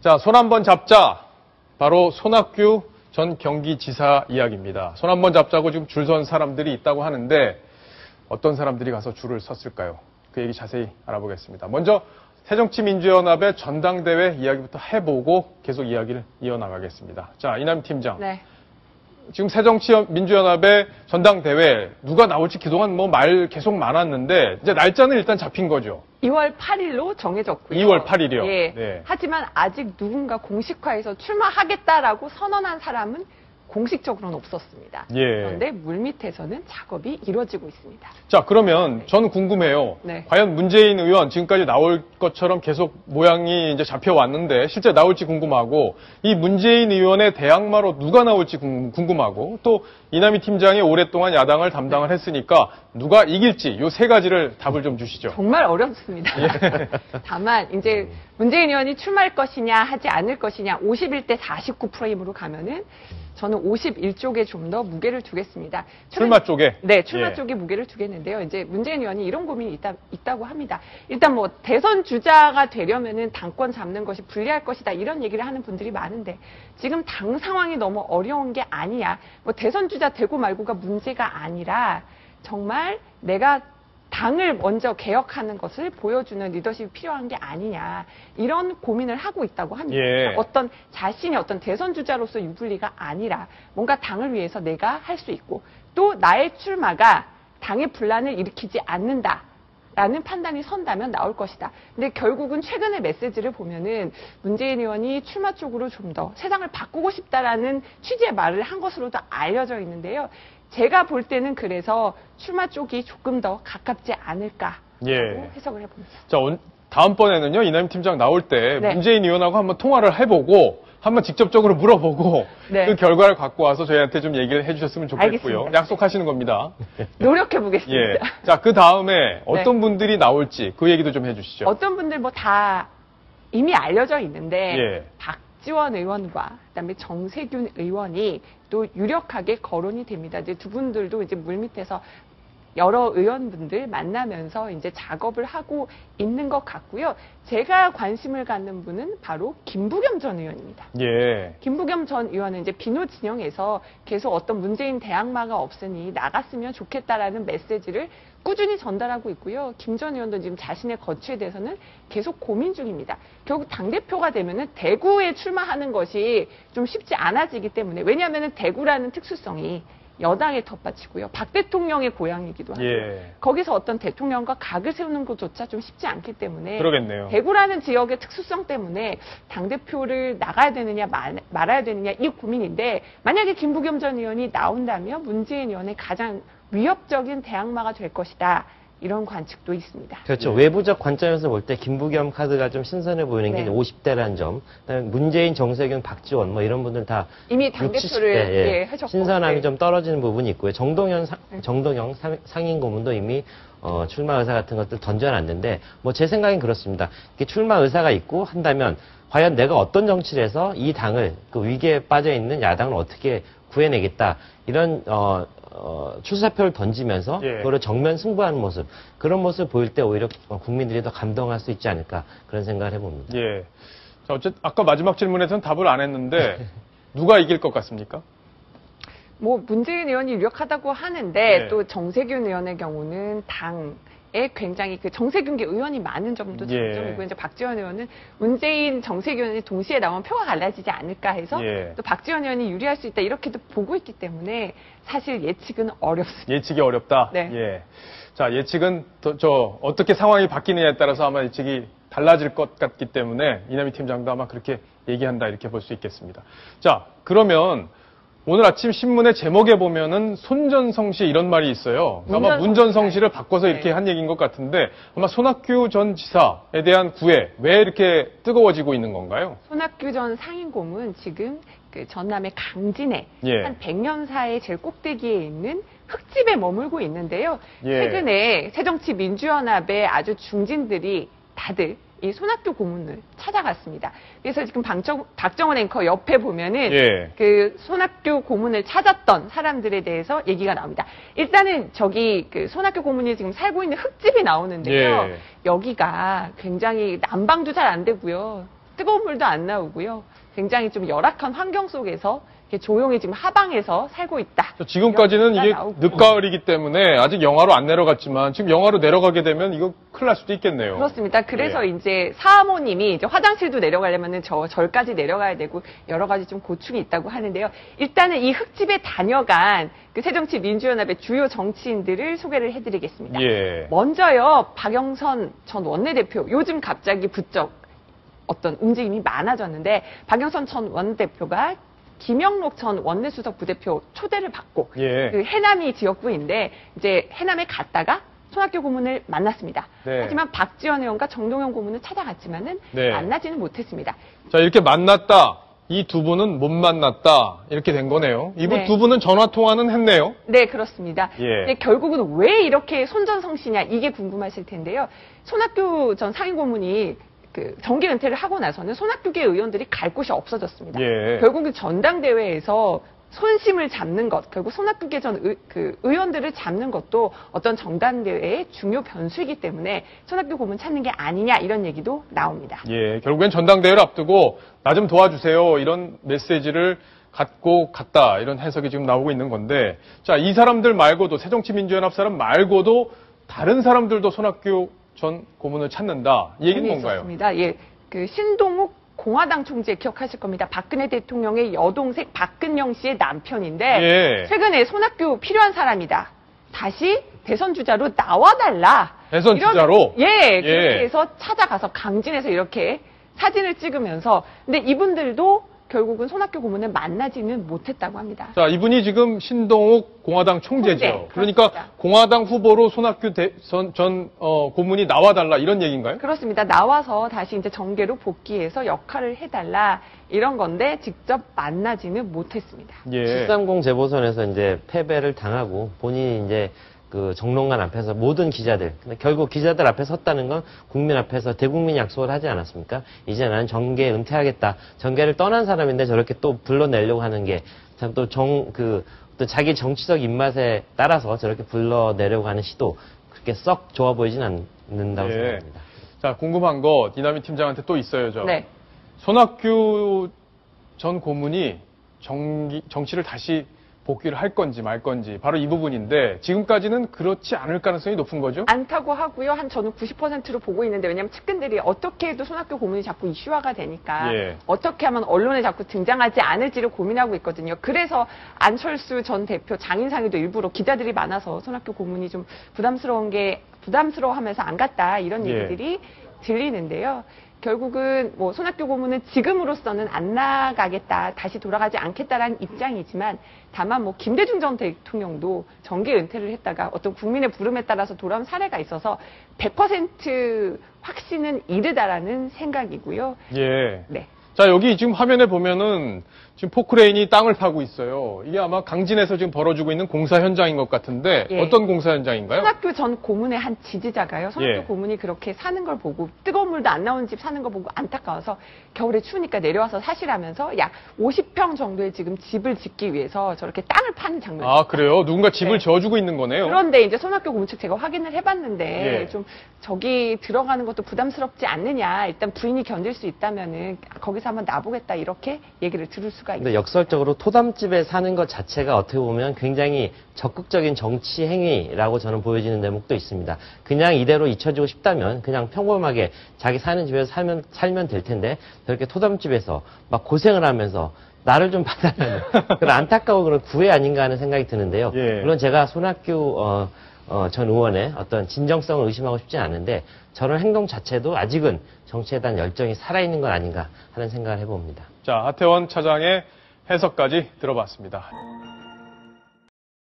자, 손 한번 잡자. 바로 손학규 전 경기지사 이야기입니다. 손 한번 잡자고 지금 줄 선 사람들이 있다고 하는데 어떤 사람들이 가서 줄을 섰을까요? 그 얘기 자세히 알아보겠습니다. 먼저 새정치민주연합의 전당대회 이야기부터 해보고 계속 이야기를 이어나가겠습니다. 자, 이남희 팀장. 네. 지금 새정치민주연합의 전당대회 누가 나올지 그동안 뭐 말 계속 많았는데 이제 날짜는 일단 잡힌 거죠. 2월 8일로 정해졌고요. 2월 8일이요? 예. 네. 하지만 아직 누군가 공식화해서 출마하겠다라고 선언한 사람은 공식적으로는 없었습니다. 예. 그런데 물밑에서는 작업이 이루어지고 있습니다. 자, 그러면 저는 궁금해요. 네. 과연 문재인 의원 지금까지 나올 것처럼 계속 모양이 이제 잡혀왔는데 실제 나올지 궁금하고 이 문재인 의원의 대항마로 누가 나올지 궁금하고 또 이남희 팀장이 오랫동안 야당을 담당을 했으니까 누가 이길지 요 세 가지를 답을 좀 주시죠. 정말 어렵습니다. 예. 다만 이제 문재인 의원이 출마할 것이냐 하지 않을 것이냐 51대 49%임으로 가면은 저는 51쪽에 좀 더 무게를 두겠습니다. 출마 쪽에? 네, 출마 예. 쪽에 무게를 두겠는데요. 이제 문재인 의원이 이런 고민이 있다고 합니다. 일단 뭐 대선 주자가 되려면은 당권 잡는 것이 불리할 것이다 이런 얘기를 하는 분들이 많은데 지금 당 상황이 너무 어려운 게 아니야. 뭐 대선 주자 되고 말고가 문제가 아니라 정말 내가 당을 먼저 개혁하는 것을 보여주는 리더십이 필요한 게 아니냐 이런 고민을 하고 있다고 합니다. 예. 어떤 자신이 어떤 대선 주자로서 유불리가 아니라 뭔가 당을 위해서 내가 할 수 있고 또 나의 출마가 당의 분란을 일으키지 않는다라는 판단이 선다면 나올 것이다. 근데 결국은 최근의 메시지를 보면은 문재인 의원이 출마 쪽으로 좀 더 세상을 바꾸고 싶다라는 취지의 말을 한 것으로도 알려져 있는데요. 제가 볼 때는 그래서 출마 쪽이 조금 더 가깝지 않을까라고 예. 해석을 해봅니다. 자, 다음번에는요, 이남희 팀장 나올 때 네. 문재인 의원하고 한번 통화를 해보고 한번 직접적으로 물어보고 네. 그 결과를 갖고 와서 저희한테 좀 얘기를 해주셨으면 좋겠고요. 알겠습니다. 약속하시는 겁니다. 노력해보겠습니다. 예. 자, 그 다음에 어떤 분들이 나올지 그 얘기도 좀 해주시죠. 어떤 분들 뭐 다 이미 알려져 있는데 예. 박지원 의원과 그다음에 정세균 의원이 또 유력하게 거론이 됩니다. 이제 두 분들도 이제 물밑에서 여러 의원분들 만나면서 이제 작업을 하고 있는 것 같고요. 제가 관심을 갖는 분은 바로 김부겸 전 의원입니다. 예. 김부겸 전 의원은 이제 비노 진영에서 계속 어떤 문재인 대항마가 없으니 나갔으면 좋겠다라는 메시지를 꾸준히 전달하고 있고요. 김 전 의원도 지금 자신의 거취에 대해서는 계속 고민 중입니다. 결국 당대표가 되면은 대구에 출마하는 것이 좀 쉽지 않아지기 때문에 왜냐하면은 대구라는 특수성이 여당의 텃밭이고요. 박 대통령의 고향이기도 하고 예. 거기서 어떤 대통령과 각을 세우는 것조차 좀 쉽지 않기 때문에 그러겠네요. 대구라는 지역의 특수성 때문에 당대표를 나가야 되느냐 말아야 되느냐 이 고민인데 만약에 김부겸 전 의원이 나온다면 문재인 의원의 가장 위협적인 대항마가 될 것이다. 이런 관측도 있습니다. 그렇죠. 외부적 관점에서 볼 때 김부겸 카드가 좀 신선해 보이는 게 네. 50대라는 점. 그다음에 문재인, 정세균, 박지원 뭐 이런 분들 다 이미 60, 당대표를 70대, 예, 하셨고 신선함이 네. 좀 떨어지는 부분이 있고요. 정동영 상임 고문도 이미 출마 의사 같은 것들 던져놨는데 뭐 제 생각엔 그렇습니다. 이렇게 출마 의사가 있고 한다면 과연 내가 어떤 정치를 해서 이 당을 그 위기에 빠져 있는 야당을 어떻게 구해내겠다 이런 출사표를 던지면서 예. 그거를 정면 승부하는 모습 그런 모습을 보일 때 오히려 국민들이 더 감동할 수 있지 않을까 그런 생각을 해봅니다. 예. 자, 어쨌든 아까 마지막 질문에서는 답을 안 했는데 누가 이길 것 같습니까? 뭐 문재인 의원이 유력하다고 하는데 네. 또 정세균 의원의 경우는 당에 굉장히 그 정세균계 의원이 많은 점도 예. 장점이고 이제 박지원 의원은 문재인 정세균 의원이 동시에 나오면 표가 갈라지지 않을까 해서 예. 또 박지원 의원이 유리할 수 있다 이렇게도 보고 있기 때문에 사실 예측은 어렵습니다. 예측이 어렵다. 네. 예. 자, 예측은 어떻게 상황이 바뀌느냐에 따라서 아마 예측이 달라질 것 같기 때문에 이남희 팀장도 아마 그렇게 얘기한다 이렇게 볼 수 있겠습니다. 자, 그러면 오늘 아침 신문의 제목에 보면은 손전성시 이런 말이 있어요. 아마 문전성시를 바꿔서 이렇게 네. 한 얘기인 것 같은데 아마 손학규 전 지사에 대한 구애 왜 이렇게 뜨거워지고 있는 건가요? 손학규 전 상임고문 지금 그 전남의 강진에 예. 한 100년사의 제일 꼭대기에 있는 흙집에 머물고 있는데요. 예. 최근에 새정치민주연합의 아주 중진들이 다들 이 손학규 고문을 찾아갔습니다. 그래서 지금 박정원 앵커 옆에 보면은 예. 그 손학규 고문을 찾았던 사람들에 대해서 얘기가 나옵니다. 일단은 저기 그 손학규 고문이 지금 살고 있는 흙집이 나오는데요. 예. 여기가 굉장히 난방도 잘 안 되고요. 뜨거운 물도 안 나오고요. 굉장히 좀 열악한 환경 속에서 이렇게 조용히 지금 하방에서 살고 있다. 지금까지는 이런 이게 얘기가 나오고. 늦가을이기 때문에 아직 영하로 안 내려갔지만 지금 영하로 내려가게 되면 이거 큰일 날 수도 있겠네요. 그렇습니다. 그래서 예. 이제 사모님이 이제 화장실도 내려가려면은 절까지 내려가야 되고 여러 가지 좀 고충이 있다고 하는데요. 일단은 이 흙집에 다녀간 그 새정치민주연합의 주요 정치인들을 소개를 해드리겠습니다. 예. 먼저요, 박영선 전 원내대표. 요즘 갑자기 부쩍 어떤 움직임이 많아졌는데 박영선 전 원내대표가 김영록 전 원내수석 부대표 초대를 받고 예. 그 해남이 지역구인데 이제 해남에 갔다가 손학규 고문을 만났습니다. 네. 하지만 박지원 의원과 정동영 고문을 찾아갔지만은 네. 만나지는 못했습니다. 자, 이렇게 만났다. 이 두 분은 못 만났다. 이렇게 된 거네요. 이분 네. 두 분은 전화 통화는 했네요. 네, 그렇습니다. 예. 근데 결국은 왜 이렇게 손전성시냐 이게 궁금하실 텐데요. 손학규 전 상임고문이 그 정계 은퇴를 하고 나서는 손학규계 의원들이 갈 곳이 없어졌습니다. 예. 결국은 전당대회에서 손심을 잡는 것, 결국 손학규계 전 의원들을 잡는 것도 어떤 전당대회의 중요 변수이기 때문에 손학규 고문 찾는 게 아니냐 이런 얘기도 나옵니다. 예, 결국엔 전당대회를 앞두고 나 좀 도와주세요. 이런 메시지를 갖고 갔다. 이런 해석이 지금 나오고 있는 건데, 자, 이 사람들 말고도, 새정치민주연합 사람 말고도 다른 사람들도 손학규 전 고문을 찾는다. 이 얘기는 뭔가요? 있었습니다. 예, 그 신동욱 공화당 총재 기억하실 겁니다. 박근혜 대통령의 여동생 박근영 씨의 남편인데 예. 최근에 손학규 필요한 사람이다. 다시 대선 주자로 나와달라. 대선 주자로? 예, 그렇게 해서 찾아가서 강진에서 이렇게 사진을 찍으면서 근데 이분들도 결국은 손학규 고문을 만나지는 못했다고 합니다. 자, 이분이 지금 신동욱 공화당 총재죠. 총재, 그러니까 그렇습니다. 공화당 후보로 손학규 전 고문이 나와달라 이런 얘기인가요? 그렇습니다. 나와서 다시 이제 정계로 복귀해서 역할을 해달라 이런 건데 직접 만나지는 못했습니다. 예. 730 재보선에서 이제 패배를 당하고 본인이 이제 그 정론관 앞에서 모든 기자들, 근데 결국 기자들 앞에 섰다는 건 국민 앞에서 대국민 약속을 하지 않았습니까? 이제 나는 정계 은퇴하겠다. 정계를 떠난 사람인데 저렇게 또 불러내려고 하는 게 참 또 또 자기 정치적 입맛에 따라서 저렇게 불러내려고 하는 시도 그렇게 썩 좋아 보이진 않는다고 예. 생각합니다. 자, 궁금한 거 이남희 팀장한테 또 있어요, 저. 네. 손학규 전 고문이 정치를 다시 복귀를 할 건지 말 건지 바로 이 부분인데 지금까지는 그렇지 않을 가능성이 높은 거죠? 않다고 하고요. 저는 90%로 보고 있는데 왜냐하면 측근들이 어떻게 해도 손학규 고문이 자꾸 이슈화가 되니까 예. 어떻게 하면 언론에 자꾸 등장하지 않을지를 고민하고 있거든요. 그래서 안철수 전 대표 장인상의도 일부러 기자들이 많아서 손학규 고문이 좀 부담스러워하면서 안 갔다 이런 예. 얘기들이 들리는데요. 결국은 뭐 손학규 고문은 지금으로서는 안 나가겠다, 다시 돌아가지 않겠다라는 입장이지만 다만 뭐 김대중 전 대통령도 정계 은퇴를 했다가 어떤 국민의 부름에 따라서 돌아온 사례가 있어서 100% 확신은 이르다라는 생각이고요. 예. 네. 자, 여기 지금 화면에 보면은 지금 포크레인이 땅을 파고 있어요. 이게 아마 강진에서 지금 벌어지고 있는 공사 현장인 것 같은데 예. 어떤 공사 현장인가요? 손학규 전 고문의 한 지지자가요. 손학규 예. 고문이 그렇게 사는 걸 보고 뜨거운 물도 안 나오는 집 사는 거 보고 안타까워서 겨울에 추우니까 내려와서 사시라면서 약 50평 정도의 지금 집을 짓기 위해서 저렇게 땅을 파는 장면이 아, 그래요? 누군가 집을 네. 지어주고 있는 거네요? 그런데 이제 손학규 고문 측 제가 확인을 해봤는데 예. 좀 저기 들어가는 것도 부담스럽지 않느냐. 일단 부인이 견딜 수 있다면은 거기서 한번 나보겠다 이렇게 얘기를 들을 수가 있어요. 근데 역설적으로 토담집에 사는 것 자체가 어떻게 보면 굉장히 적극적인 정치 행위라고 저는 보여지는 대목도 있습니다. 그냥 이대로 잊혀지고 싶다면 그냥 평범하게 자기 사는 집에서 살면 될 텐데 저렇게 토담집에서 막 고생을 하면서 나를 좀 받아라는 그런 안타까운 그런 구애 아닌가 하는 생각이 드는데요. 예. 물론 제가 손학규 전 의원의 어떤 진정성을 의심하고 싶지 않은데 저런 행동 자체도 아직은 정치에 대한 열정이 살아있는 건 아닌가 하는 생각을 해봅니다. 자, 하태원 차장의 해석까지 들어봤습니다.